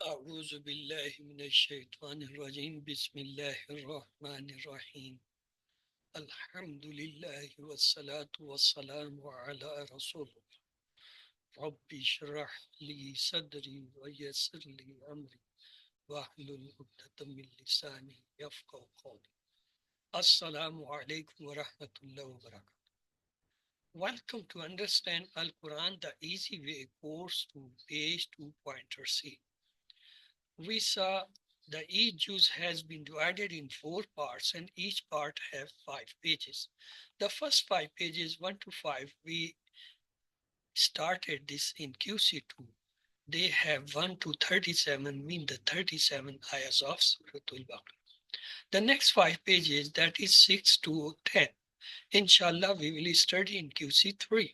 أعوذ بالله من الشيطان الرجيم بسم الله الرحمن الرحيم الحمد لله والصلاة والسلام على رسول الله رب اشرح لي صدري ويسر لي أمري واحلل عقدة من لساني يفقهوا قولي السلام عليكم ورحمة الله وبركاته. Welcome to Understand Al-Quran the Easy Way course to page 2.c. We saw the each juz has been divided in 4 parts and each part have 5 pages. The first 5 pages, 1 to 5, we started this in QC2. They have 1 to 37, mean the 37 ayahs of Surah Al-Baqarah. The next 5 pages, that is 6 to 10. Inshallah, we will study in QC3,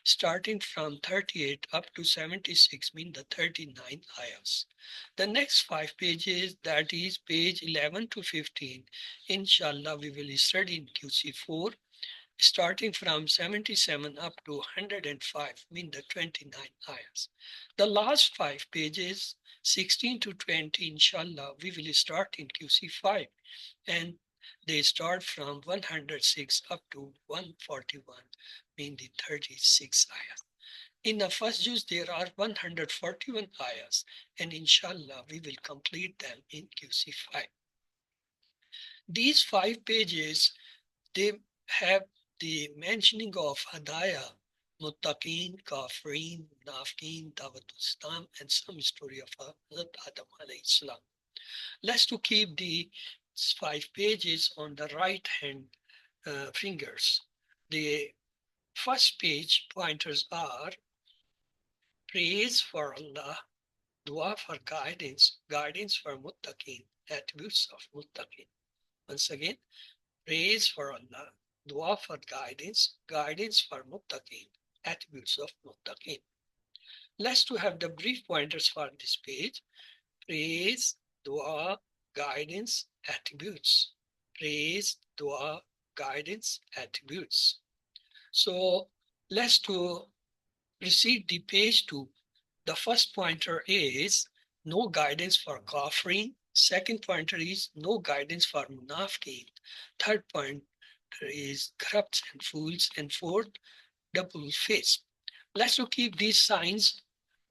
starting from 38 up to 76, mean the 39 ayahs. The next 5 pages, that is page 11 to 15, inshallah, we will study in QC4, starting from 77 up to 105, mean the 29 ayahs. The last 5 pages, 16 to 20, inshallah, we will start in QC5, and they start from 106 up to 141, mean the 36 ayahs. In the first juz, there are 141 ayahs, and inshallah, we will complete them in QC5. These 5 pages, they have the mentioning of Hadaya, Muttaqeen, Kafirin, Nafkeen, Dawatul Islam, and some story of Hazrat Adam alayhi salam. Let's to keep the 5 pages on the right hand fingers. The first page pointers are praise for Allah, dua for guidance, guidance for muttaqin, attributes of muttaqin. Once again, praise for Allah, dua for guidance, guidance for muttaqin, attributes of muttaqin. Let's to have the brief pointers for this page. Praise, dua, guidance, attributes. Praise, dua, guidance, attributes. So let's to proceed the page 2. The first pointer is no guidance for kafirin. Second pointer is no guidance for munafiqeen. Third pointer is corrupts and fools. And fourth, double face. Let's to keep these signs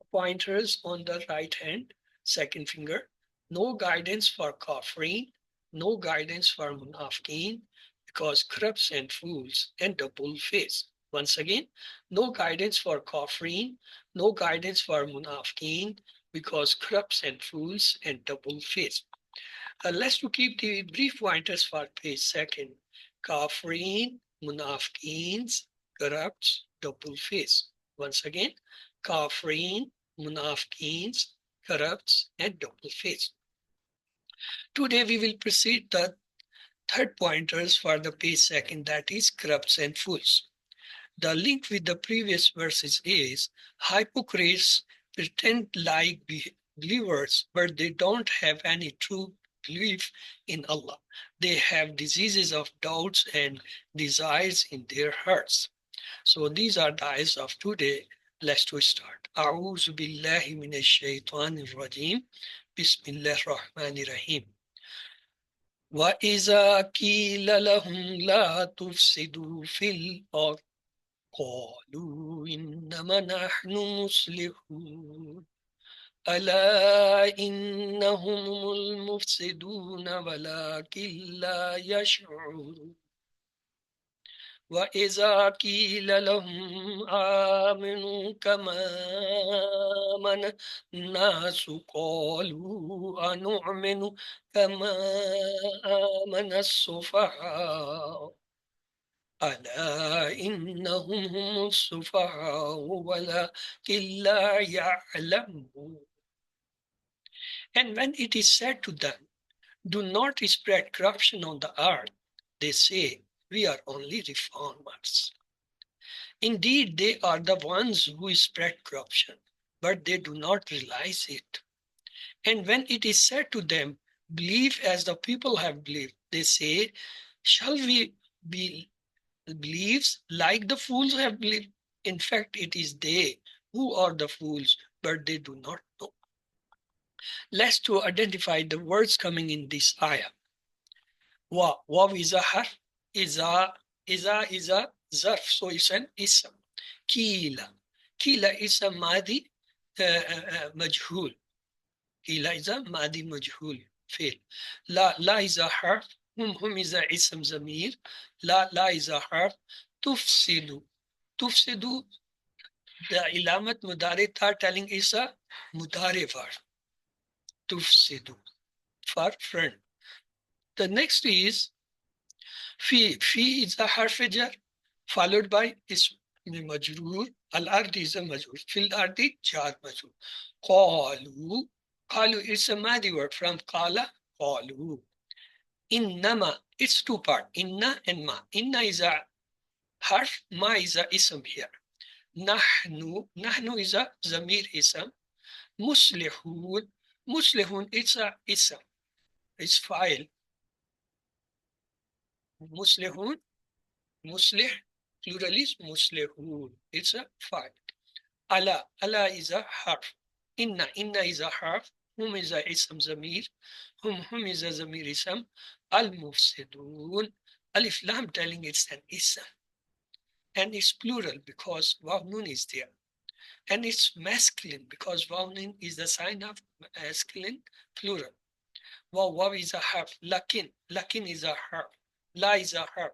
pointers on the right hand, second finger. No guidance for kafirin, no guidance for munafiqeen, because corrupts and fools and double face. Once again, no guidance for kafirin, no guidance for munafiqeen, because corrupts and fools and double face. Let's to keep the brief pointers for page second. Kafirin, munafiqeens, corrupts, double face. Once again, kafirin, munafiqeens, corrupts, and double face. Today we will proceed the third pointers for the page second, that is corrupts and fools. The link with the previous verses is hypocrites pretend like believers, but they don't have any true belief in Allah. They have diseases of doubts and desires in their hearts. So these are the ayahs of today. Let's to start. أعوذ بالله من الشيطان الرجيم بسم الله الرحمن الرحيم وإذا قيل لهم لا تفسدوا في الأرض قالوا إنما نحن مصلحون ألا إنهم المفسدون ولكن لا يشعرون وإذا قيل لهم آمنوا كما آمن الناس قالوا أنؤمن كما آمن السفهاء ألا إنهم هم السفهاء ولكن لا يعلمون. And when it is said to them, do not spread corruption on the earth, they say, we are only reformers. Indeed, they are the ones who spread corruption, but they do not realize it. And when it is said to them, believe as the people have believed, they say, shall we be believes like the fools have believed? In fact, it is they who are the fools, but they do not know. Let's to identify the words coming in this ayah. Waw is a harf, is a zarf, so it's an ism. Kila. Kila is a madi majhul. Kila is a madi majhul. Fail. La is a harf. Hum is a ism zamir. La is a harf. Tufsidu. Tufsidu, the ilamat mudari are telling is a mudari verb. Tufsidu, for friend. The next is fi. Fi is a harf jar followed by ism majroor. Al-ard is a majroor. Fil ardi jar majroor. Qalu. Qalu is a madi word from qala. Qalu. Innama, it's two part. Inna and ma. Inna is a harf. Ma is a ism here. Nahnu is a zamir ism. Muslihun. Muslihun, it's a ism. It's file. Muslihun, muslih, plural is muslihun. It's a file. Ala is a harf. Inna is a harf. Hum is a ism zamir. Hum is a zamir ism. Al-mufsidun. Alif lam telling it's an ism. And it's plural because waw nun is there. And it's masculine because waw nun is the sign of masculine plural. Waw is a harf. Lakin is a harf. La is a harf.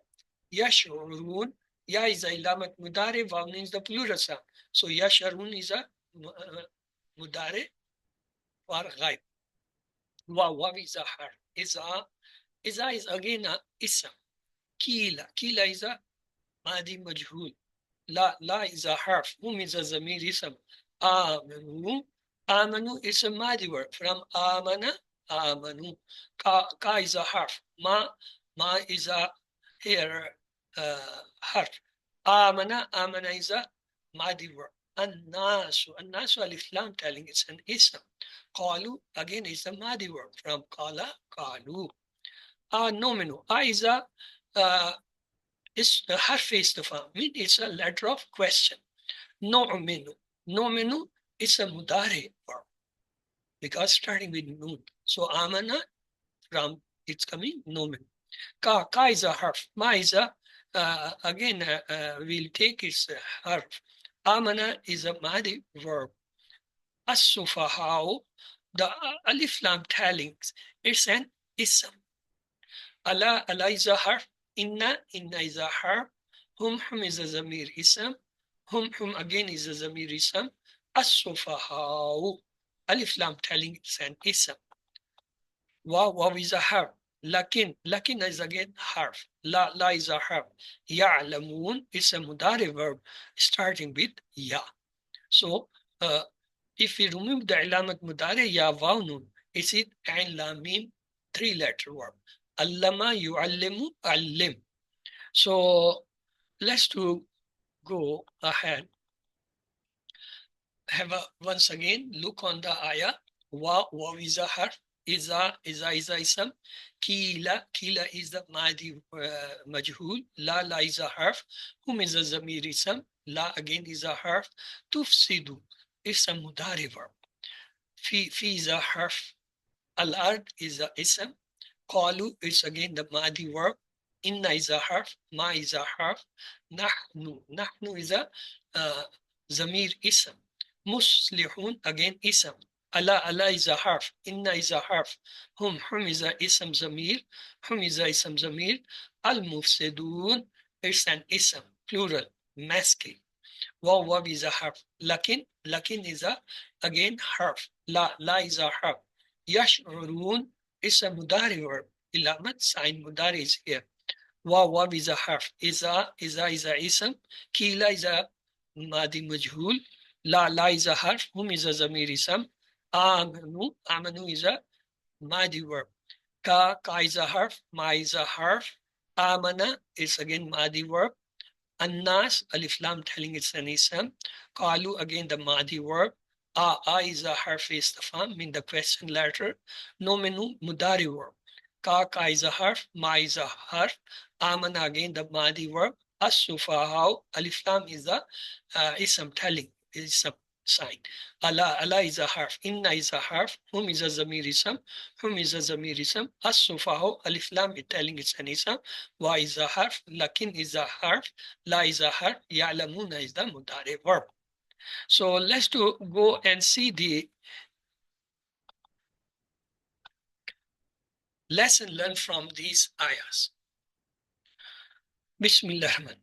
Yash'urun. Ya is a ilamat mudare. Waw nun is the plural sound. So yash'urun is a mudare or ghaib. Waw is a harf. Iza is again a ism. Kila is a madi majhul. La is a harf. Is a zamir ism. Amanu is a madi word from amana. Amanu. Ka is a harf. Ma is a here harf. Amana is a madi word. An-nasu alif lam telling it's an ism. Qalu again is a madi word from qala. Qalu. Nominu. Is a harf istifham. It's a letter of question. Nominu is a mudari verb because starting with nun. So amana from it's coming nomin. Ka is a harf. Ma is a again we'll take its harf. Amana is a madi verb. As-sufahau, the alif lam telling it's an ism. Ala is a harf. Inna is a harf. Hum is a zamir ism. Hum again is a zamir ism. As-sufahau, alif lam telling it's an ism. Waw is a harf. Lakin is again harf. La is a harf. Ya'lamun is a mudari verb starting with ya. So if we remove the ilamat mudari ya waw nun, is it ain lam mim, 3-letter verb. Allama yu'allimu allim. So let's go ahead. Once again look on the ayah. Waw is a harf. Iza ism. Kila is the madi majhul. La is a harf. Hum is a zamir ism. La again is a harf. Tufsidu is a mudari verb. Fi is a harf. Al-ard is a ism. Qalu is again the madi verb. Inna is a harf. Ma is a harf. Nahnu is a zamir ism. Muslihun again ism. Ala is a harf. Inna is a harf. Hum is a ism zamir. Hum is a ism zamir. Al-mufsidun is an ism, plural, masculine. Waw is a harf. Lakin is a again harf. La is a harf. Yash'urun is a mudari verb. Ilamat sign mudari is here. Waw is a harf. Iza is a ism. Kila is a madi majhul. La is a harf. Hum is a zamir ism. Amanu is a madi verb. Ka is a harf. Ma is a harf. Amana is again madi verb. An-nas, alif lam telling it's an ism. Qalu again the madi verb. Is a harf istifham, mean the question letter. Nominu mudari verb. Ka is a harf. Ma is a harf. Amana again the madi verb. As-sufahau, alif lam is the ism telling ism. sign. Allah is a harf, inna is a harf, hum is a zamir ism, hum is a zamir ism, as-sufahu, alif lam is telling it's an ism, wa is a harf, lakin is a harf, la is a harf, ya'lamuna is the mudari verb. So let's go and see the lesson learned from these ayahs. Bismillah Rahman.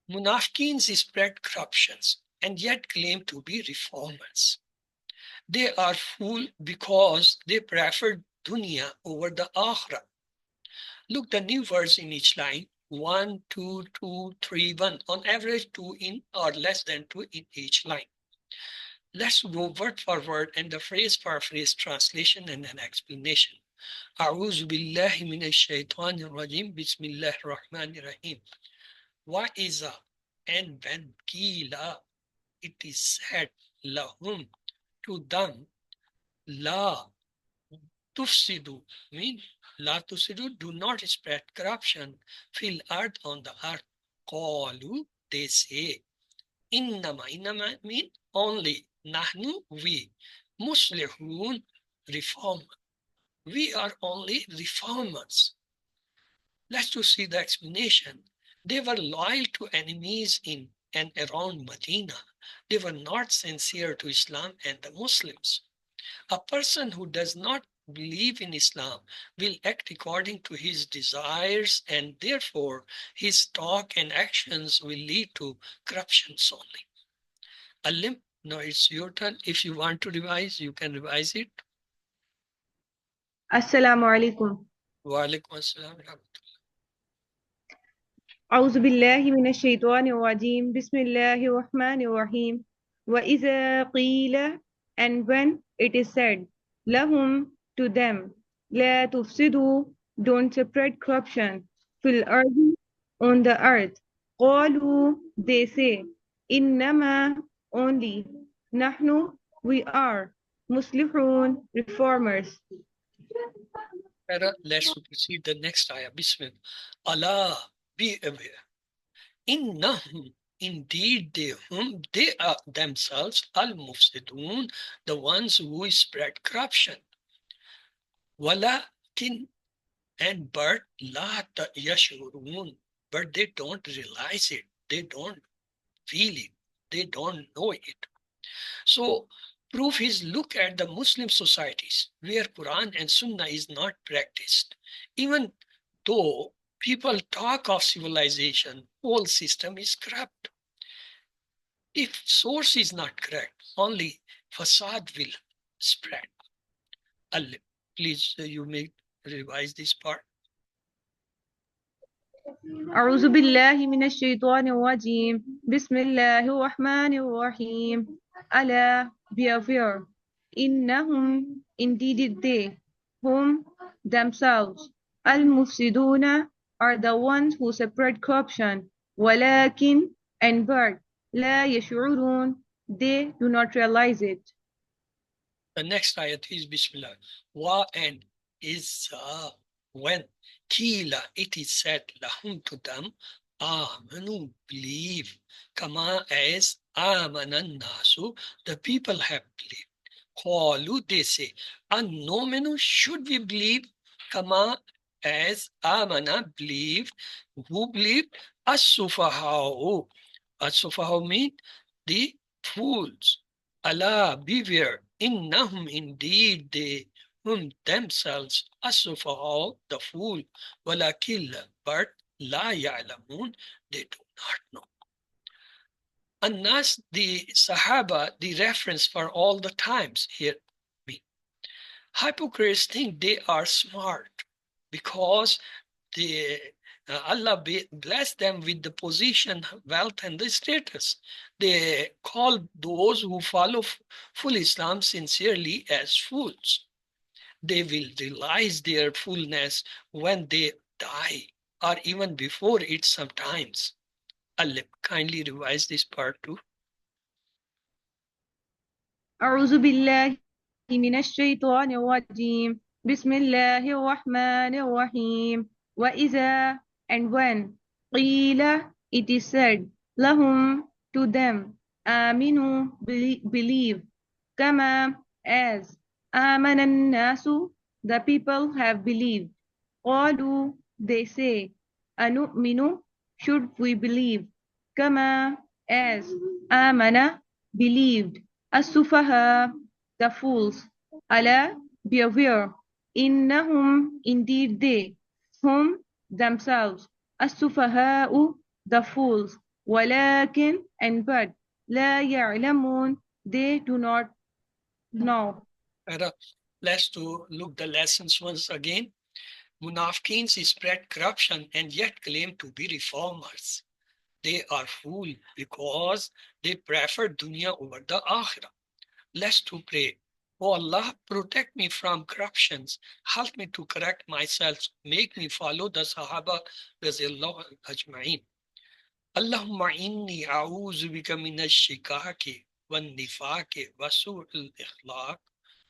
Munafiqeens spread corruptions and yet claim to be reformers. They are fooled because they prefer dunya over the akhirah. Look, the new words in each line, 1, 2, 2, 3, 1. On average, 2 in or less than 2 in each line. Let's go word for word and the phrase for phrase translation and an explanation. أعوذ بالله من الشيطان الرجيم بسم الله الرحمن الرحيم. What is a and when kila it is said lahum to them la tufsidu mean la tufsidu do not spread corruption fil earth on the earth qalu they say innama mean only nahnu we muslihun reform we are only reformers. Let's just see the explanation. They were loyal to enemies in and around Medina. They were not sincere to Islam and the Muslims. A person who does not believe in Islam will act according to his desires, and therefore his talk and actions will lead to corruptions only. Alim, now it's your turn. If you want to revise, you can revise it. Assalamu alaikum. Wa alaikum assalam. أعوذ بالله من الشيطان الرجيم بسم الله الرحمن الرحيم وإذا قيل and when it is said لهم to them لا تفسدوا don't spread corruption في الأرض on the earth قالوا they say إنما only نحن we are مصلحون reformers. Let's proceed the next ayah. Bismillah. Allah, be aware. Innahum, indeed they are themselves al-mufsidun, the ones who spread corruption. Walakin and but la yashurun, but they don't realize it, they don't feel it, they don't know it. So proof is look at the Muslim societies where Quran and Sunnah is not practiced. Even though people talk of civilization, whole system is corrupt. If source is not correct, only facade will spread. Allah, please you may revise this part. أعوذ بالله من الشيطان الرجيم بسم الله الرحمن الرحيم ألا be aware إنهم indeed they whom themselves المفسدون are the ones who spread corruption ولكن and but لا يشعرون they do not realize it. The next ayat is Bismillah. Wa and is when Kila it is said lahum to them, Amanu believe, Kama as Amanan Nasu, the people have believed. Qalu they say, Anomenu should we believe, Kama as Amana believed, who believed? As-Sufahau. As-Sufahau mean the fools. Allah beware, innahum indeed they whom themselves asufahau the fool, walakin but la ya'lamun they do not know. Annas the Sahaba the reference for all the times here. Hypocrites think they are smart because they Allah bless them with the position, wealth, and the status. They call those who follow full Islam sincerely as fools. They will realize their fullness when they die, or even before it sometimes. Allah, kindly revise this part too. أعوذ بالله من الشيطان الرجيم بسم الله الرحمن الرحيم وإذا and when قيل it is said لهم to them آمنوا believe كما as آمن الناس the people have believed قالوا they say أنؤمن should we believe كما as آمن believed السفهاء the fools ألا be aware إنهم indeed they هم themselves السفهاء the fools ولكن and but لا يعلمون they do not know. Let's look the lessons once again. Munafiqeen spread corruption and yet claim to be reformers. They are fools because they prefer dunya over the akhirah. Let's pray. Oh Allah, protect me from corruptions. Help me to correct myself. Make me follow the Sahaba Razillahu Ajma'in. Allahumma inni a'udhu bika minash shikaki wan nifaki wa su'il ikhlaq.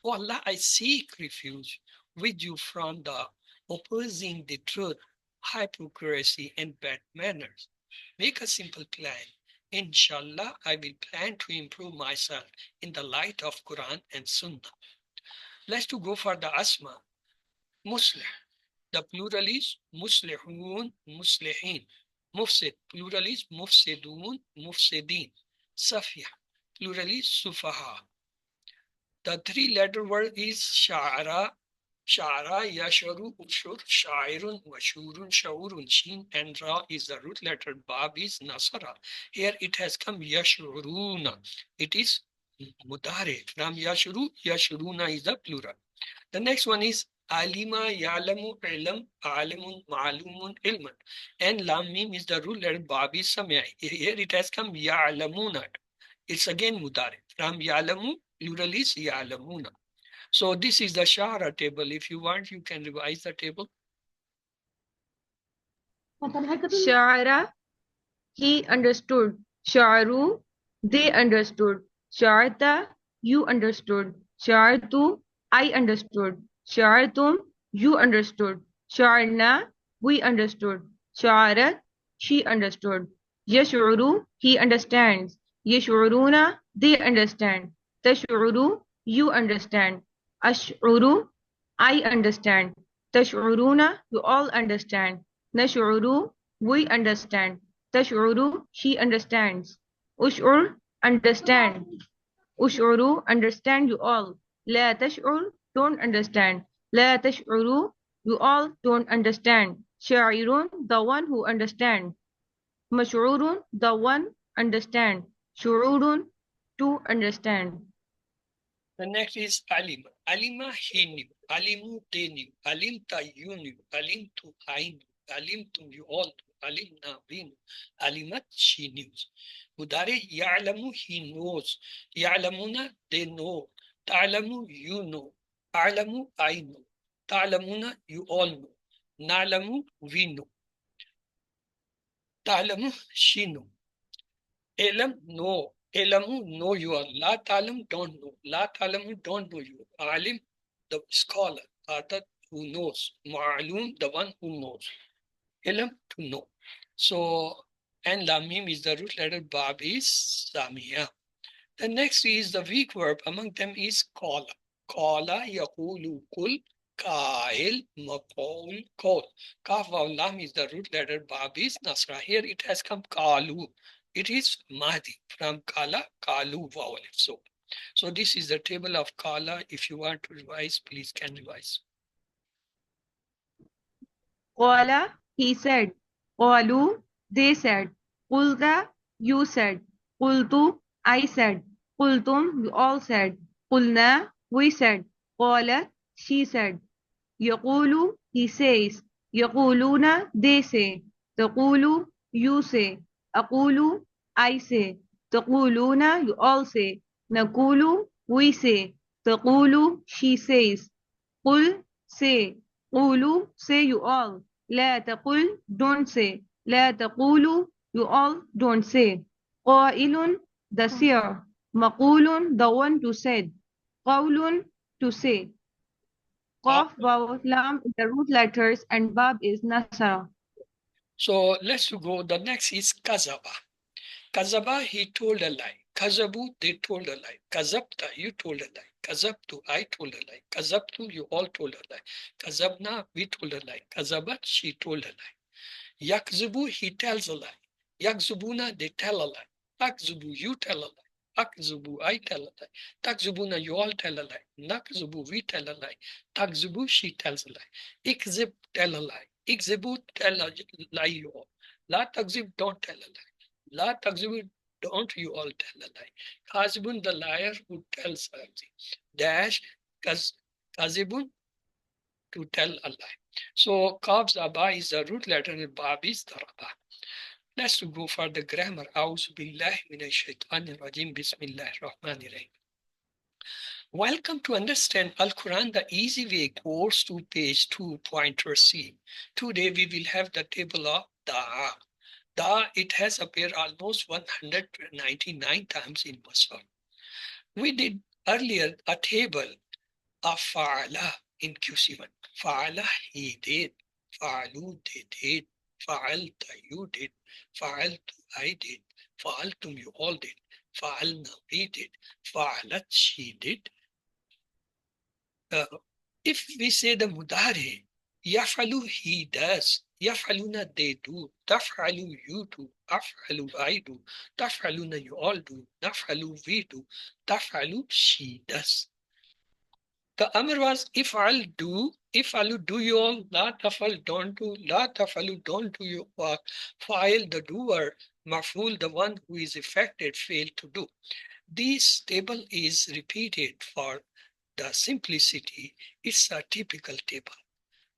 Oh Allah, I seek refuge with you from the opposing the truth, hypocrisy, and bad manners. Make a simple plan. Inshallah, I will plan to improve myself in the light of Quran and Sunnah. Let's go for the Asma. Muslih. The plural is Muslihun, Muslihin. Mufsid, plural is Mufsidun, Mufsidin. Safih, plural is Sufaha. The three-letter word is Sha'ara, Sha'ara, Yasharu, Ushur, Sha'irun, Washurun, Sha'urun, Shin, and Ra is the root letter. Bab is Nasara. Here it has come Yashuruna. It is Mudare. From Yashuru, Yashuruna is the plural. The next one is Alima, Yalamu, Ilm, Alimun, Ma'lumun, Ilman. And Lam Mim is the root letter. Bab is Samya. Here it has come Ya'lamuna. It's again Mudare. From Yalamu, plural is Ya'lamuna. So this is the Shara table. If you want, you can revise the table. Sha'ara, he understood. Sha'ru, they understood. Sha'arta, you understood. Sha'artu, I understood. Sha'artum, you understood. Sha'arna, we understood. Sha'arat, she understood. Yash'uru, he understands. Yash'uruna, they understand. Tash'uru, you understand. Ash'uru, I understand. Tash'uruna, you all understand. Nash'uru, we understand. Tash'uru, she understands. Ush'ur, understand. Ush'uru, understand you all. La tash'ur, don't understand. La tash'uru, you all don't understand. Sha'irun, the one who understands. Mash'urun, the one understand. Shu'urun, to understand. The next is Alima. Alima, he knew. Alimu, they knew. Alimta, you knew. Alimtu, I knew. Alimtum, you all knew. Alimna, we knew. Alimat, she knew. Mudare, Ya'lamu, he knows. Ya'lamuna, they know. Ta'lamu, you know. A'lamu, I know. Ta'lamuna, you all know. Na'lamu, we know. Ta'lamu, she know. Elam, no. Elamu, know you are. La talam, don't know. La talamu, don't know you. Alim, the scholar, or the who knows. Ma'alum, the one who knows. Elam, to know. So, and lamim is the root letter. Bab is samia. The next is the weak verb. Among them is qala. Qala, yaqulu, kul, kail, maqul, kol. Kaf wa lam is the root letter. Bab is nasra. Here it has come kalu. It is Mahdi from Kala, Kalu vowel. So this is the table of Kala. If you want to revise, please can revise. Qala, he said. Qalu, they said. Qulta, you said. Qultu, I said. Qultum, you all said. Qulna, we said. Qalat, she said. Yaqulu, he says. Yaquluna, they say. Taqulu, you say. Aqulu, I say. Taquluna, you all say. Naqulu, we say. Taqulu, she says. Qul, say. Qulu, say you all. La taqul, don't say. La taqulu, you all don't say. Qailun, the seer. Maqulun, the one to said. Qawlun, to say. Qaf, waw, lam, the root letters, and bab is nasara. So let's go. The next is Kazaba. Kazaba, he told a lie. Kazabu, they told a lie. Kazabta, you told a lie. Kazabtu, I told a lie. Kazabtu, you all told a lie. Kazabna, we told a lie. Kazabat, she told a lie. Yakzubu, he tells a lie. Yakzubuna, they tell a lie. Takzubu, you tell a lie. Akzubu, I tell a lie. Takzubuna, you all tell a lie. Nakzubu, we tell a lie. Takzubu, she tells a lie. Ikzib, tell a lie. Ikzibu, tell a lie you all. La takzib, don't tell a lie. La takzibu, don't you all tell a lie. Kazibun, the liar who tells a lie. Dash, kazibun, to tell a lie. So Kaf's Aba is the root letter and Bab is the Rabba. Let's go for the grammar. A'udhu billahi minash shaitanir rajim. Bismillahir rahmanir rahim. Welcome to Understand Al-Quran the Easy Way course to page 2.c. Today we will have the table of Da. Da, it has appeared almost 199 times in Muslim. We did earlier a table of Fa'ala in QC1. Fa'ala, he did. Fa'alu, they did. Fa'alta, you did. Fa'altu, I did. Fa'altum, you all did. Fa'alna, we did. Fa'alat, she did. If we say the mudari, yafalu, he does. Yafaluna, they do. Taf'alu, you do. Af'alu, I do. Taf'aluna, you all do. Naf'alu, we do. Taf'alu, she does. The Amr was if'al do, if'alu do you all, la taf'al don't do, la taf'alu don't do you all, fa'il the doer, maf'ul the one who is affected, fail to do. This table is repeated for the simplicity. It's a typical table.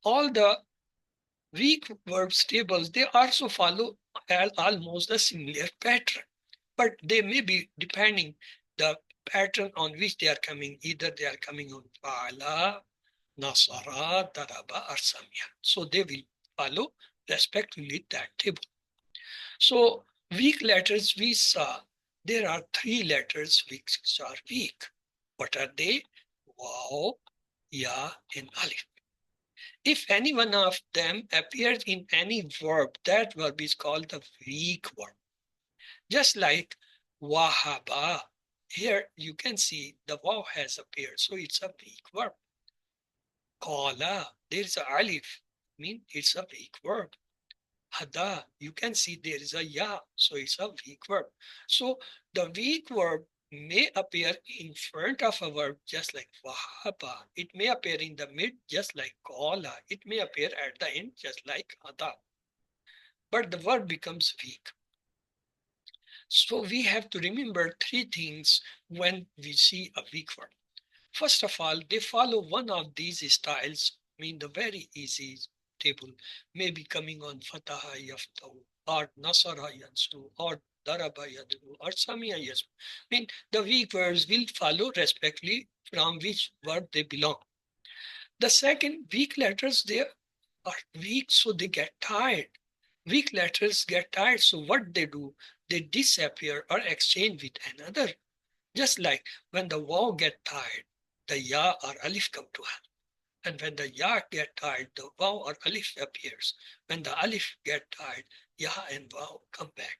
All the weak verbs tables, they also follow almost a similar pattern, but they may be depending the pattern on which they are coming. Either they are coming on fa'ala, nasara, daraba, or samya. So they will follow respectively that table. So weak letters we saw, there are three letters which are weak. What are they? Waw, ya, and alif. If any one of them appears in any verb, that verb is called the weak verb. Just like wahaba. Here you can see the waw has appeared, so it's a weak verb. Qala, there is a alif, mean it's a weak verb. Hada, you can see there is a ya, so it's a weak verb. So the weak verb may appear in front of a verb just like wahaba. It may appear in the mid just like qala. It may appear at the end just like hada. But the verb becomes weak. So we have to remember three things when we see a weak verb. First of all, they follow one of these styles, mean the very easy table, may be coming on fataha yaftahu, or nasara yansu, or daraba yadru, or samia yasmu. Mean the weak verbs will follow respectively from which verb they belong. The second, weak letters, they are weak, so they get tired. Weak letters get tired, so what they do, they disappear or exchange with another. Just like when the waw get tired, the ya or alif come to hand. And when the ya get tired, the waw or alif appears. When the alif get tired, ya and waw come back.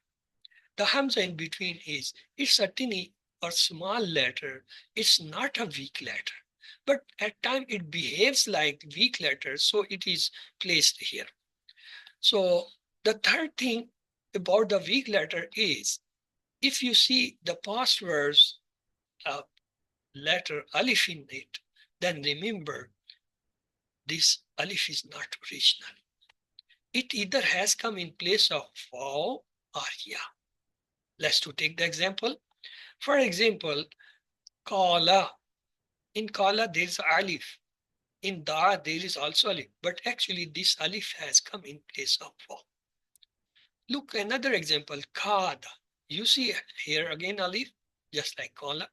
The hamza in between it's a tiny or small letter. It's not a weak letter. But at times it behaves like weak letter, so it is placed here. So the third thing about the weak letter is, if you see the past verse letter alif in it, then remember this alif is not original. It either has come in place of waw or ya. Let's take the example. For example, qala. In qala there is alif. In da there is also alif, but actually this alif has come in place of waw. Look, another example, kada. You see here again alif, just like qala.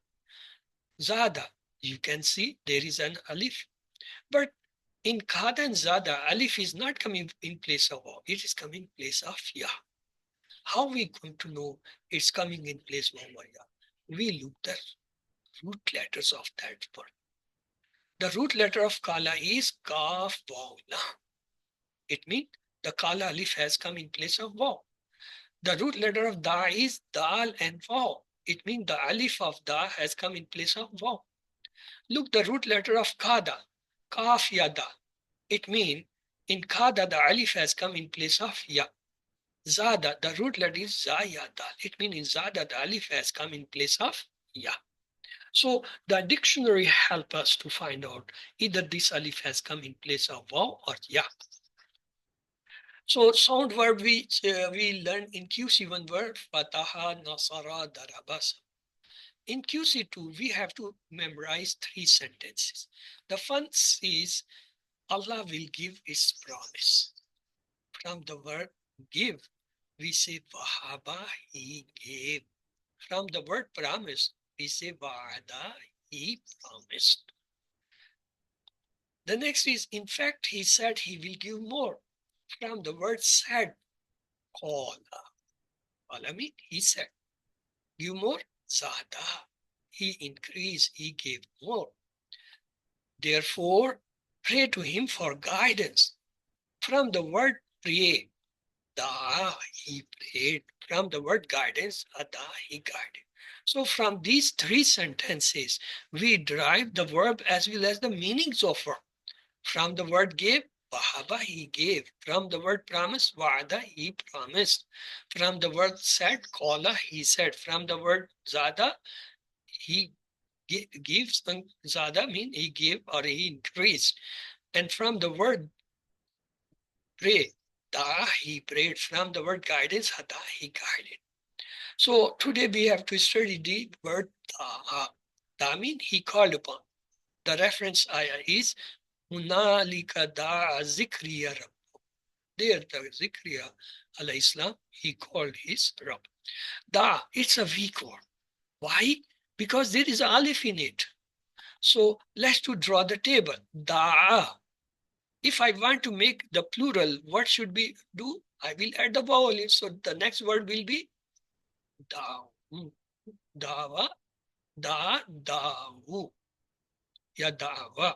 Zada, you can see there is an alif. But in kada and zada, alif is not coming in place of waw. It is coming in place of ya. How we going to know it's coming in place of ya? We look the root letters of that word. The root letter of kala is kaf waw la. It means the kala alif has come in place of waw. The root letter of da is dal and waw. It means the alif of da has come in place of waw. Look, the root letter of kada, kaf yada. It means in kada the alif has come in place of ya. Zada, the root letter is zayada. It means in zada the alif has come in place of ya. So the dictionary help us to find out either this alif has come in place of waw or ya. So sound verb we learned in QC1 word, fataha, nasara, darabas. In QC2, we have to memorize 3 sentences. The first is Allah will give his promise. From the word give, we say wahaba, he gave. From the word promise, we say wa'ada, he promised. The next is, in fact, he said he will give more. From the word said, qala. Qala means he said. Give more, zada. He increased, he gave more. Therefore, pray to him for guidance. From the word pray, da, he prayed. From the word guidance, ada, he guided. So from these 3 sentences, we derive the verb as well as the meanings of verb. From the word give, wahaba, he gave. From the word promise, wa'ada, he promised. From the word said, qala, he said. From the word zada, he gives, and zada mean he gave or he increased. And from the word pray, da, he prayed. From the word guidance, hada, he guided. So today we have to study the word da. Da mean he called upon. The reference ayah is Hunalika da zikriya Rabb. There the Zikriya alayhi salam, he called his Rabb. Da, it's a weak word. Why? Because there is alif in it. So let's to draw the table. Da. If I want to make the plural, what should we do? I will add the vowel. So the next word will be da. Dawa, da, dawu. Ya dawa.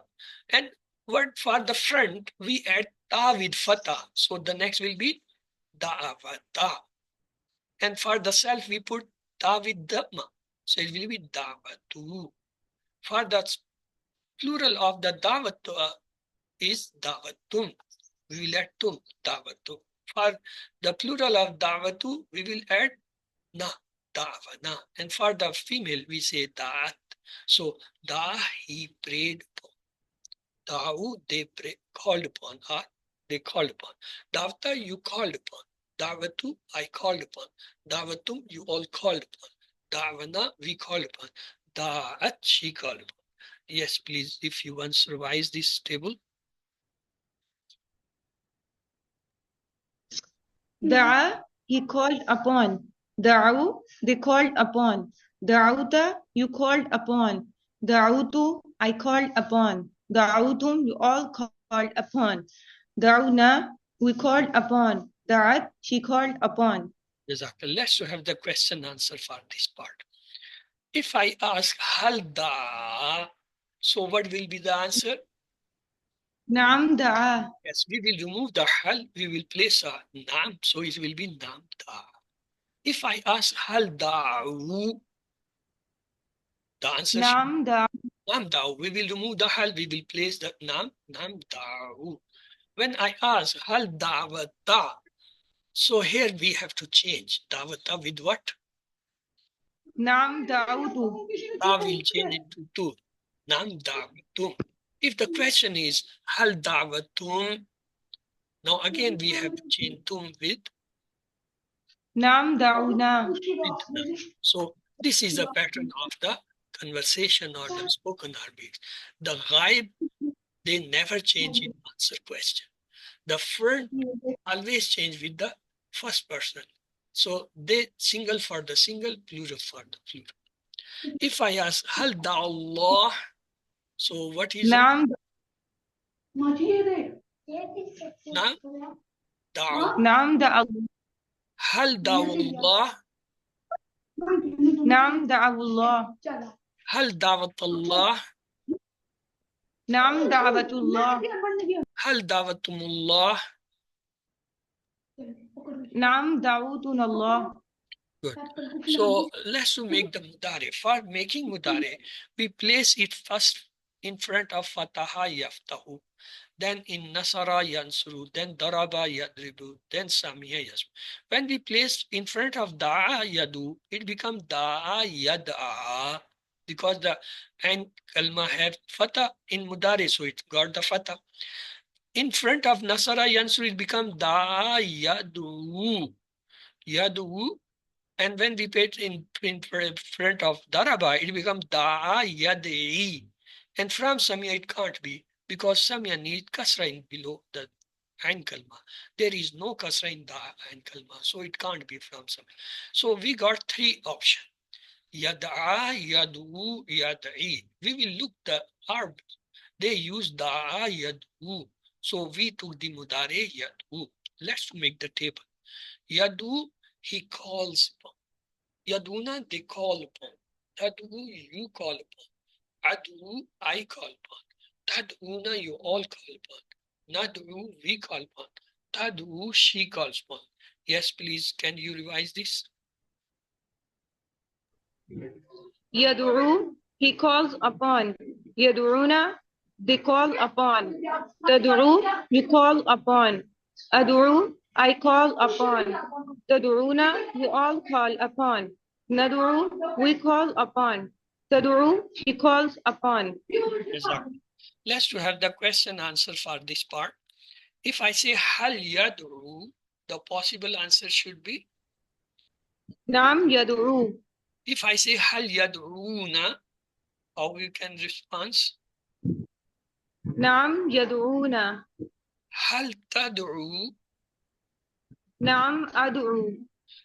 And word for the front, we add ta with fatah. So the next will be da'awata. And for the self, we put ta with dhamma. So it will be da'watu. For the plural of the da'watu is da'watum. We will add tum, da'watu. For the plural of da'watu, we will add na, da'wana. And for the female, we say da'at. So da, he prayed upon. Da'u, they called upon. Or they called upon. Davta, you called upon. Da'watu, I called upon. Da'watum, you all called upon. Da'wana, we called upon. Da'at, she called upon. Yes, please, if you once revise this table. Da'a, he called upon. Da'u, they called upon. Da'uta, you called upon. Da'utu, I called upon. Da'utum, you all called upon. Da'una, we called upon. Da'at, she called upon. Jazakallah. Let's have the question answer for this part. If I ask hal da, so what will be the answer? Naam da'a. Yes, we will remove the hal, we will place a nam, so it will be nam da. If I ask hal da'u, the answer should Naam da'a. be nam da'u. We will remove the hal, we will place the nam da'u. When I ask hal da'wata, so here we have to change da'wata with what? Naam da'utu. Da will change it to tu. Nam da'watum. If the question is hal da'watum, now again we have to change tum with Naam da'una. na. So this is a pattern of the conversation or the spoken Arabic. The ghaib, they never change in answer question. The front always change with the first person. So they single for the single, plural for the plural. If I ask hal da'allah, so what is it? Naam Naam da'u. Naam da'a. Hal da'ullah, Naam da'awullah. hal da'watallah, Naam da'watullah. hal da'watumullah, Naam da'utunallah. Good. So let's make the mudare. For making mudare, we place it first in front of fataha yaftahu, then in nasara yansuru, then daraba yadribu, then samiya yasmu. When we place in front of da'a yadu, it becomes da'a yad'a, because the and kalma have fatah in mudare, so it got the fatah. In front of nasara yansuru, it becomes da'a yadu, yadu. And when we put in front of daraba, it becomes da'a yad'i. And from samya, it can't be, because samya needs kasra in below the ain kalma. There is no kasra in the ain kalma, so it can't be from samya. So we got three options. Yad'a, yad'u, yad'i. We will look the Arabs. They use da'a, yad'u. So we took the mudare yad'u. Let's make the table. Yad'u, he calls upon. Yaduna, they call upon. Tad'u, you call upon. Ad'u, I call upon. Tad'una, you all call upon. Nad'u, we call upon. Tad'u, she calls upon. Yes, please, can you revise this? Yad'u, he calls upon. Yad'una, they call upon. Tad'u, you call upon. Ad'u, I call upon. Tad'una, you all call upon. Nad'u, we call upon. Tad'u, she calls upon. Exactly. Let's to have the question answer for this part. If I say hal yad'u, the possible answer should be? Nam yad'u. If I say hal yad'una, how you can respond? Nam yad'una. Hal tad'u, Nam ad'u.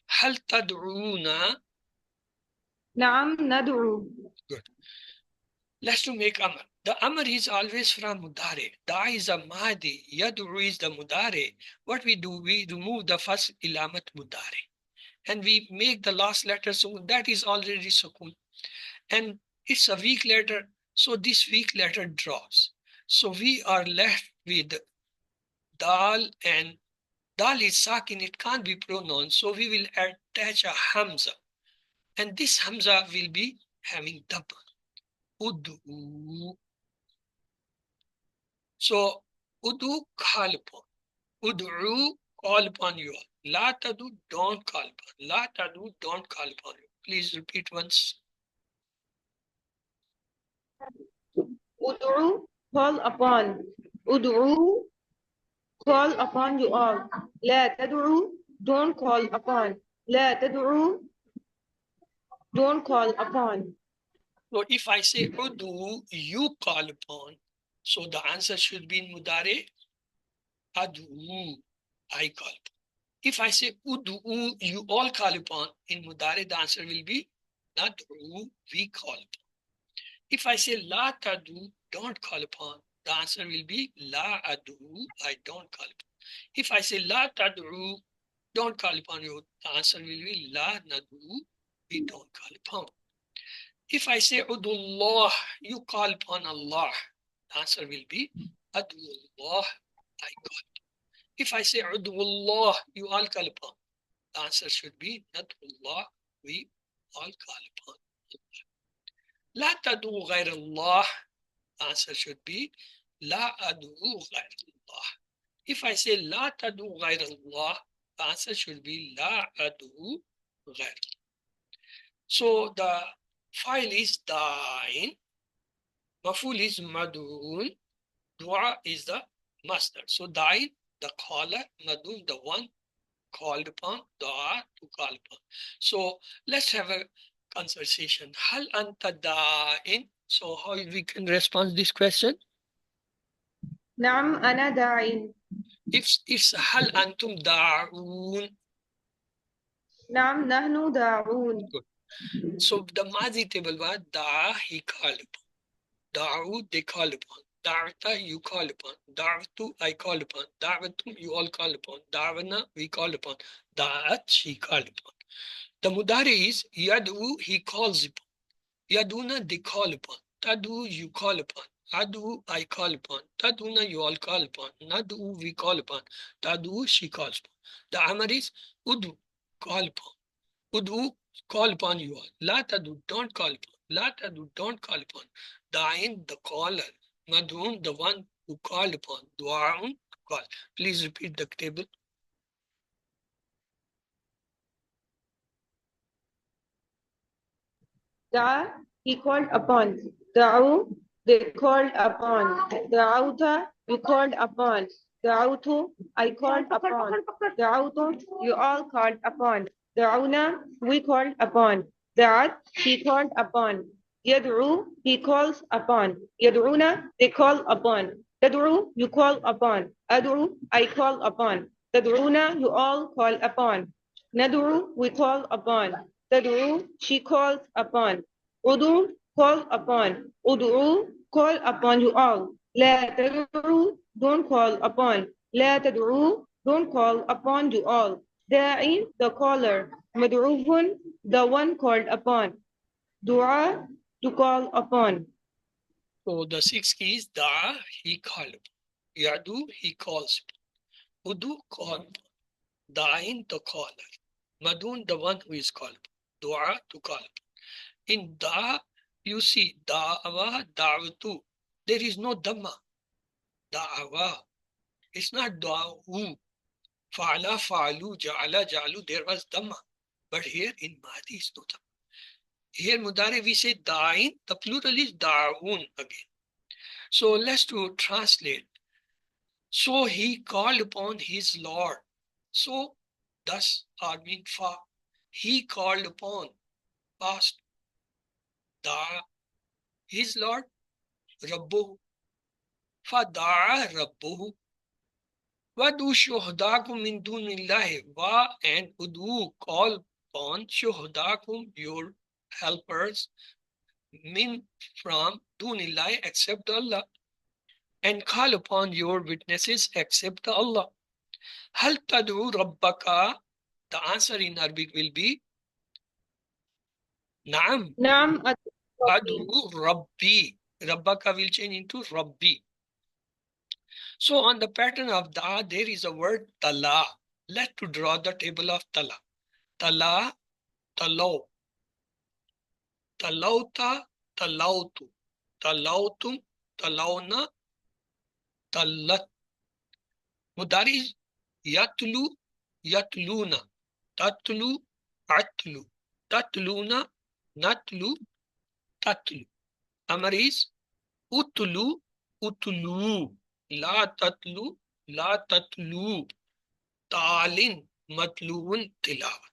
hal tad'una. Nam nad'u. Good. Let's to make amr. The amr is always from mudare. Da is a mahdi. Yad'u is the mudare. What we do, we remove the first ilamat mudare. And we make the last letter, so that is already sukun. And it's a weak letter, so this weak letter drops. So we are left with dal, and dal is sakin, it can't be pronounced, so we will attach a hamza. And this hamza will be having double. Udu. So udu, call upon. Ud'u, call upon you. La tadu, don't call upon. La tadu, don't call upon you. Please repeat once. Ud'u, call upon. Ud'u, call upon you all. La tad'u, don't call upon. La tad'u, don't call upon. So if I say udu, you call upon, so the answer should be in mudare, adu, I call upon. If I say udu, you all call upon, in mudare the answer will be nad'u, we call upon. If I say la tadu, don't call upon, the answer will be la adu, I don't call upon. If I say la tad'u, don't call upon you, the answer will be la nadu, we don't call upon. If I say Udullah, you call upon Allah, the answer will be Adullah, I call. If I say Udullah, you all call upon, the answer should be Nadullah, we all call upon. La tadu ghayr Allah, the answer should be La adu ghayr Allah. If I say La tadu ghayr Allah, the answer should be La adu ghayr. So the file is da'in, maful is mad'un, dua is the master. So da'in, the caller, mad'un, the one called upon, dua, to call upon. So let's have a conversation. Hal anta da'in? So how we can respond this question? Nam ana da'in. If it's hal antum da'un. Nam nahnu da'un. Good. So the mazi table was da, he called upon. Da'u, they call upon. Da'ata, you call upon. Da'atu, I call upon. Da'atum, you all call upon. Da'wana, we call upon. Da'at, she called upon. The mudari is yad'u, he calls upon. Yaduna, they call upon. Tadu, you call upon. Adu, I call upon. Taduna, you all call upon. Nadu, we call upon. Tadu, she calls upon. The amar is udu, call upon. Udu, call upon you all. La tadu, don't call upon. La tadu, don't call upon. Da'in, the caller. Mad'un, the one who called upon. Du'a'un, call. Please repeat the table. Da, he called upon. Da'u, they called upon. Da'uta, you called upon. Da'utu, I called upon. Da'utu, you all called upon. Da'una, we called upon. Da'at, he called upon. Yad'u, he calls upon. Yad'una, they call upon. Tad'u, you call upon. Ad'u, I call upon. Tad'una, you all call upon. Nad'u, we call upon. Tad'u, she calls upon. Udu, call upon. Ud'u, call upon you all. La tad'u, don't call upon. La tad'u, don't call upon you all. Da'i, the caller. Mad'ufun, the one called upon. Dua, to call upon. So the 6 keys, da, he called. Yadu, he calls. Udu, call. Da'in, the caller. Madun, the one who is called. Dua, to call. In da, you see da'awa, da'watu. There is no dhamma. Da'awa. It's not da'u. Fa'ala, fa'alu, ja'ala, ja'alu. There was dhamma. But here in Mahdi is no dhamma. Here Mudari we say da'in. The plural is da'un again. So let's to translate. So he called upon his Lord. So thus are mean fa. He called upon past da his Lord Rabbuhu. Fada'a Rabbuhu. Wadu shuhdakum min dunillahi wa and udu call upon shuhdakum your helpers min from dunillahi except Allah and call upon your witnesses except Allah. Hal tad'u rabbaka? The answer in Arabic will be Naam. Naam, Ad'u Rabbi. Rabbaka will change into Rabbi. So on the pattern of da, there is a word tala. Let's to draw the table of tala. Tala, talaw. Talauta, talautu. Talautum, talauna, talat. Mudari is yatlu, yatluna. Tatlu, atlu. Tatluna, natlu, tatlu. Amar is utlu, utlu. La tatlu, la tatlu. Talin, matluun, tilawa.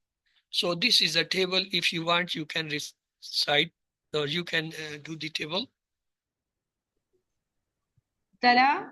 So this is a table. If you want, you can recite or you can do the table. Tala,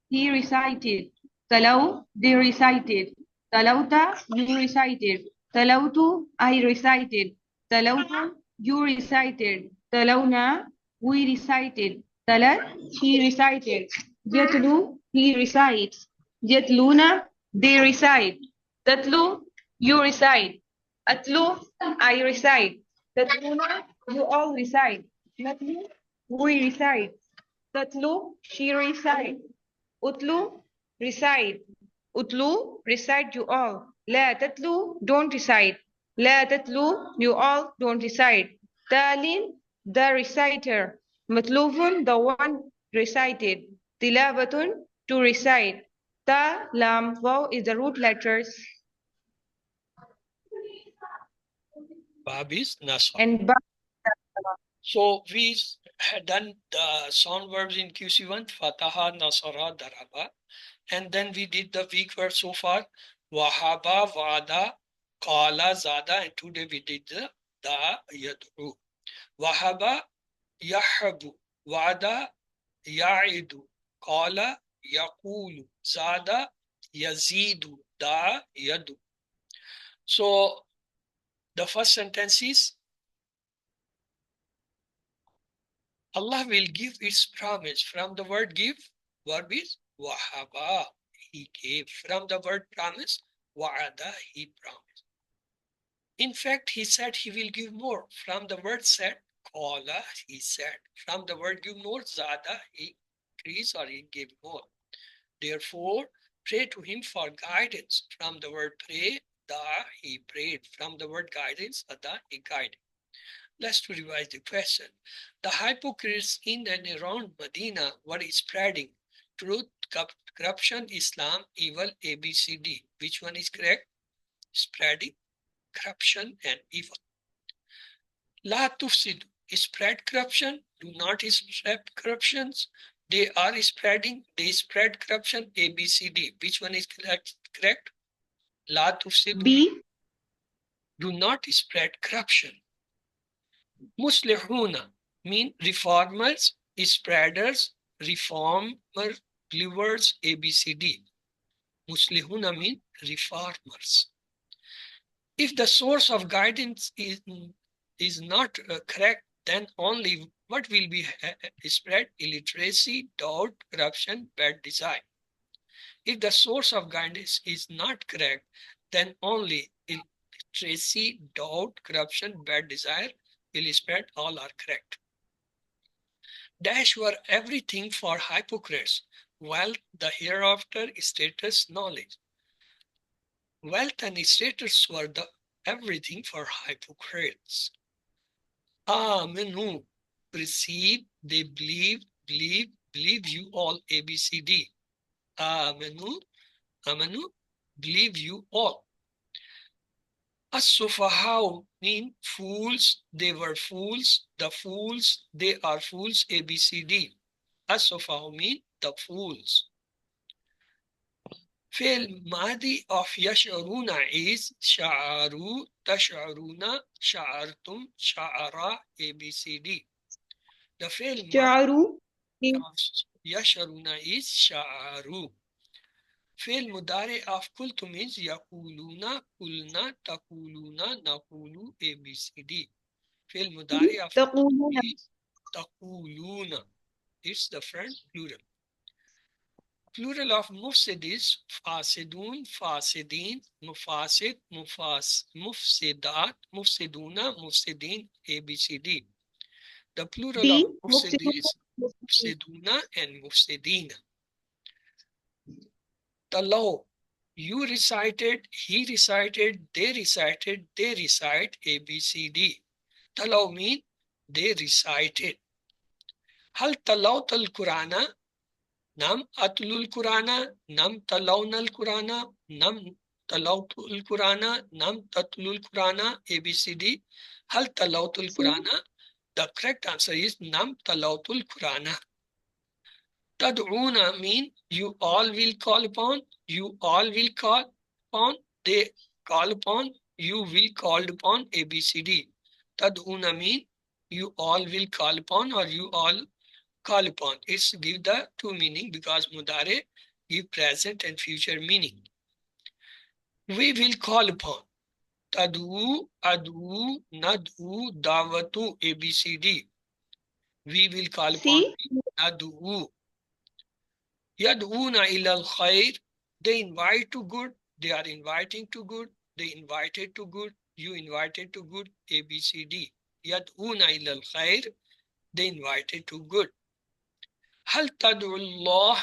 he recited. Talau, they recited. Talauta, you recited. Talautu, I recited. Talautu, you recited. Talauna, we recited. Talat, she recited. Yatlu, he recites. Yatluna, they recite. Tatlu, you recite. Atlu, I recite. Tatluna, you all recite. Natlu, we recite. Tatlu, she recite. Utlu, recite. Utlu, recite you all. La tatlu, don't recite. La tatlu, you all don't recite. Talin, the reciter. Matlufun, the one recited. Tilavatun, to recite. Ta, lam, waw is the root letters. Bab is nasab. And ba. So we had done the sound verbs in QC1, Fataha, Nasara, Daraba. And then we did the weak verbs so far. Wahaba, Wada, Qala, Zada. And today we did the Da, Yadru. Wahaba, Yahabu. Wada, Ya'idu. Qala, Yaqulu. Zada, Yazidu. Da, Yadu. So the first sentence is Allah will give its promise. From the word give, verb is wahaba, he gave. From the word promise, wa'ada, he promised. In fact, he said he will give more. From the word said, qala, he said. From the word give more, zada, he increased or he gave more. Therefore, pray to him for guidance. From the word pray, da, he prayed. From the word guidance, ada, he guided. Let's revise the question. The hypocrites in and around Medina were spreading truth, corruption, Islam, evil, ABCD. Which one is correct? Spreading corruption and evil. La tufsidu, spread corruption, do not spread corruptions. They are spreading, they spread corruption, ABCD. Which one is correct? La tufsidu, B. do not spread corruption. Muslihuna mean reformers, spreaders, reformer, believers, ABCD. Muslihuna mean reformers. If the source of guidance is not correct, then only what will be spread? Illiteracy, doubt, corruption, bad desire. If the source of guidance is not correct, then only illiteracy, doubt, corruption, bad desire will spread. All are correct. Dash were everything for hypocrites, wealth, the hereafter, status, knowledge. Wealth and status were the everything for hypocrites. Amenu, receive, they believe you all, ABCD. Amenu, believe you all. As-sufahau mean fools, they were fools, the fools, they are fools, ABCD. As-sufahau mean the fools. Fi'l Madi of Yash'uruna is Sha'aru, Tash'uruna, Sha'artum, Sha'ara, ABCD. The fi'l Sha'aru of Yash'uruna is Sha'aru. Fi'l Mudari of Kultu means Yaquluna, Kulna, Taquluna, Naqulu, ABCD. Fi'l Mudari of تقولون is Taquluna. It's the friend plural. Plural of mufsid is fasidun, fasidin, mufasid, mufsidat, mufsiduna, mufsidin, ABCD. The plural of D. mufsid مفسدون is مفسدين. mufsiduna and mufsidina. The law, you recited, he recited, they recite, ABCD. The law mean they recited. Hal talawtal Qur'ana? Nam atlul Qur'ana, nam talawna Qur'ana, nam talawtul Qur'ana, nam tatlul Qur'ana, ABCD. Hal talawtul C. Qur'ana? The correct answer is nam talawtul Qur'ana. Tad'una mean you all will call upon, you all will call upon, they call upon, you will called upon, ABCD. Tad'una mean you all will call upon or you all call upon. It's give the two meaning because mudare give present and future meaning. We will call upon. Tadu, adu, nadu, dawatu, ABCD. We will call upon. C. Nadu. Yad'una ilal khair. They invite to good. They are inviting to good. They invited to good. You invited to good. ABCD. Yad'una ilal khair. They invited to good. Hal tad'ullah,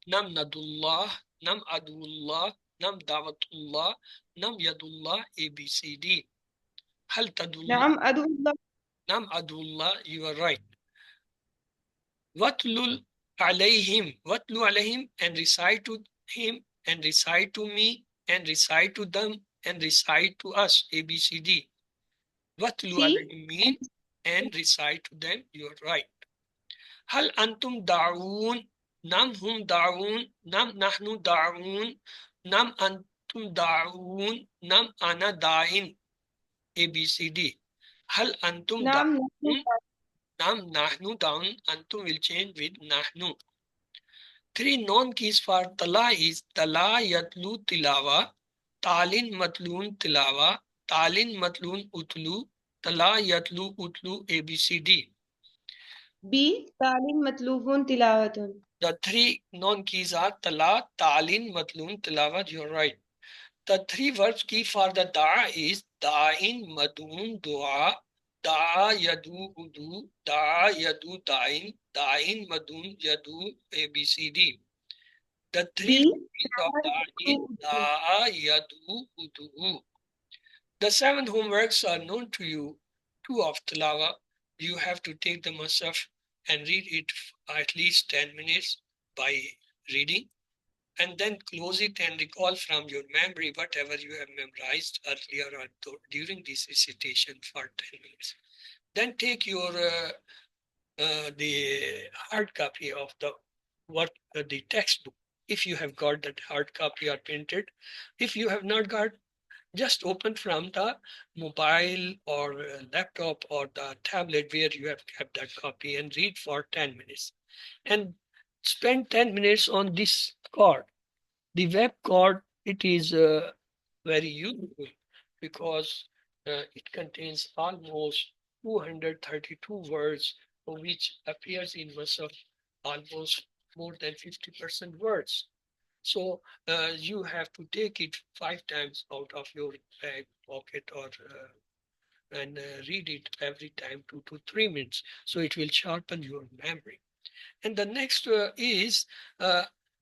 nam nadullah, nam adullah, nam dawatullah, nam yadullah, ABCD. Hal tadullah, نعم أدعو الله. nam adullah, you are right. Watlul alayhim, and recite to him, and recite to me, and recite to them, and recite to us, ABCD. Watlu C. alayhim mean, and recite to them, you are right. Hal antum da'un, nam hum da'un, nam nahnu da'un, nam antum da'un, nam ana da'in, ABCD. Hal antum نعم da'un, نحن nam nahnu da'un, antum will change with nahnu. Three non-keys for tala is tala yatlu tilawa, talin matlun tilawa, talin matlun utlu, tala yatlu utlu, ABCD. B. تعليم مطلوب تلاوة. The three non-keys are tala, talin, matlun, tilawat. You're right. The three verbs key for the da is da'in, madun, dua, da, yadu, udu, da, yadu, da'in, madun, yadu, ABCD. The three B. copies of la in la, yadu, udu. The seven homeworks are known to you. Two of tilawa. You have to take the musaf and read it at least 10 minutes by reading, and then close it and recall from your memory whatever you have memorized earlier or during this recitation for 10 minutes. Then take your the hard copy of the textbook. If you have got that hard copy or printed, if you have not got, just open from the mobile or laptop or the tablet where you have kept that copy and read for 10 minutes. And spend 10 minutes on this card. The web card, it is very useful because it contains almost 232 words, which appears in Musaf almost more than 50% words. So you have to take it 5 times out of your bag, pocket, or and read it every time 2 to 3 minutes. So it will sharpen your memory. And the next is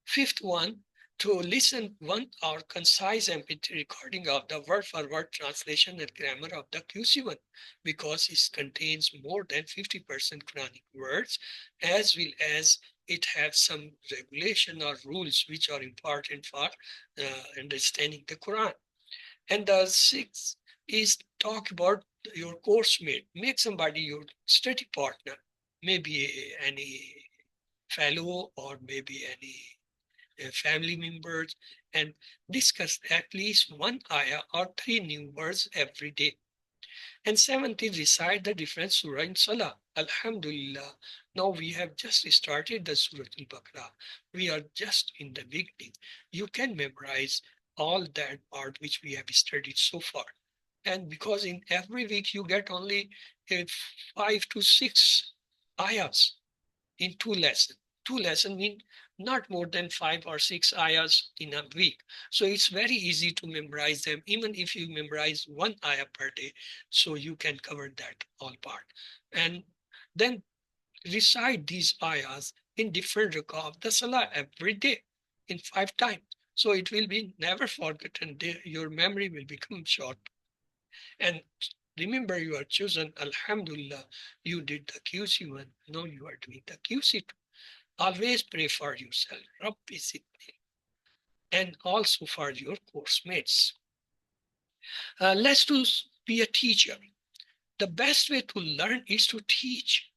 fifth one, to listen 1 hour concise MP3 recording of the word for word translation and grammar of the QC1, because it contains more than 50% Quranic words, as well as it has some regulation or rules which are important for understanding the Quran. And the sixth is talk about your course mate. Make somebody your study partner, maybe any fellow or maybe any family members, and discuss at least one ayah or 3 new words every day. And seventh is recite the different surah in Salah. Alhamdulillah. Now we have just started the Surah Al-Baqarah. We are just in the beginning. You can memorize all that part which we have studied so far. And because in every week you get only 5 to 6 ayahs in 2 lessons. 2 lessons mean not more than 5 or 6 ayahs in a week. So it's very easy to memorize them, even if you memorize 1 ayah per day. So you can cover that all part. And then recite these ayahs in different rakah of the salah every day in 5 times. So it will be never forgotten. Your memory will become short. And remember, you are chosen. Alhamdulillah, you did the QC1. Now you are doing the QC2. Always pray for yourself, Rabbi Sidni, and also for your course mates. Let's do be a teacher. The best way to learn is to teach.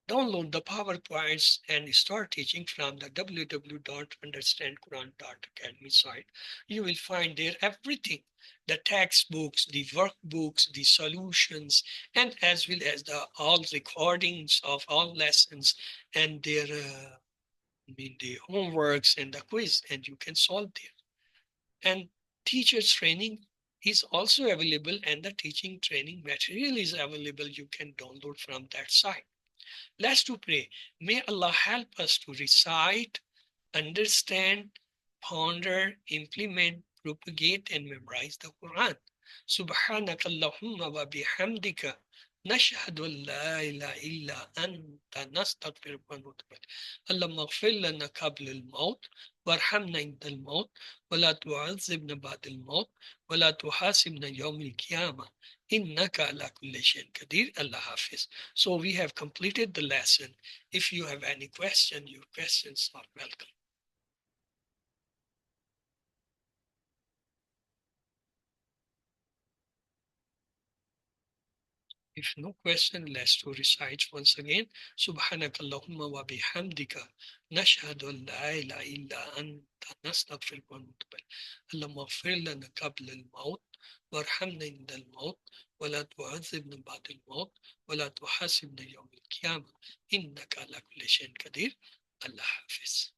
Download the PowerPoints and start teaching from the www.understandquran.academy site. You will find there everything, the textbooks, the workbooks, the solutions, and as well as all recordings of all lessons and their the homeworks and the quiz, and you can solve there. And teachers training is also available, and the teaching training material is available. You can download from that site. Let's to pray. May Allah help us to recite, understand, ponder, implement, propagate, and memorize the Quran. Subhanaka Allahumma wa bihamdika. نشهد أن لا إله إلا أنت نستغفرك ونتوب إليك. اللهم اغفر لنا قبل الموت وارحمنا عند الموت ولا تعذبنا بعد الموت ولا تحاسبنا يوم القيامة إنك على كل شيء قدير. Allah Hafiz. So we have completed the lesson. If you have any question, your questions are welcome. If no question, let's to recite once again. Subhanaka Allahumma wa bihamdika. Nashhadu an la ilaha illa anta nastaghfiruka wa natubu ilayk. Allahumma ighfir lana qabla al-maut warhamna inda al-maut wa la tu'adhibna ba'da al-maut wa la tuhasibna yawm al-qiyamah innaka ala kulli shay'in qadir. Allah Hafiz.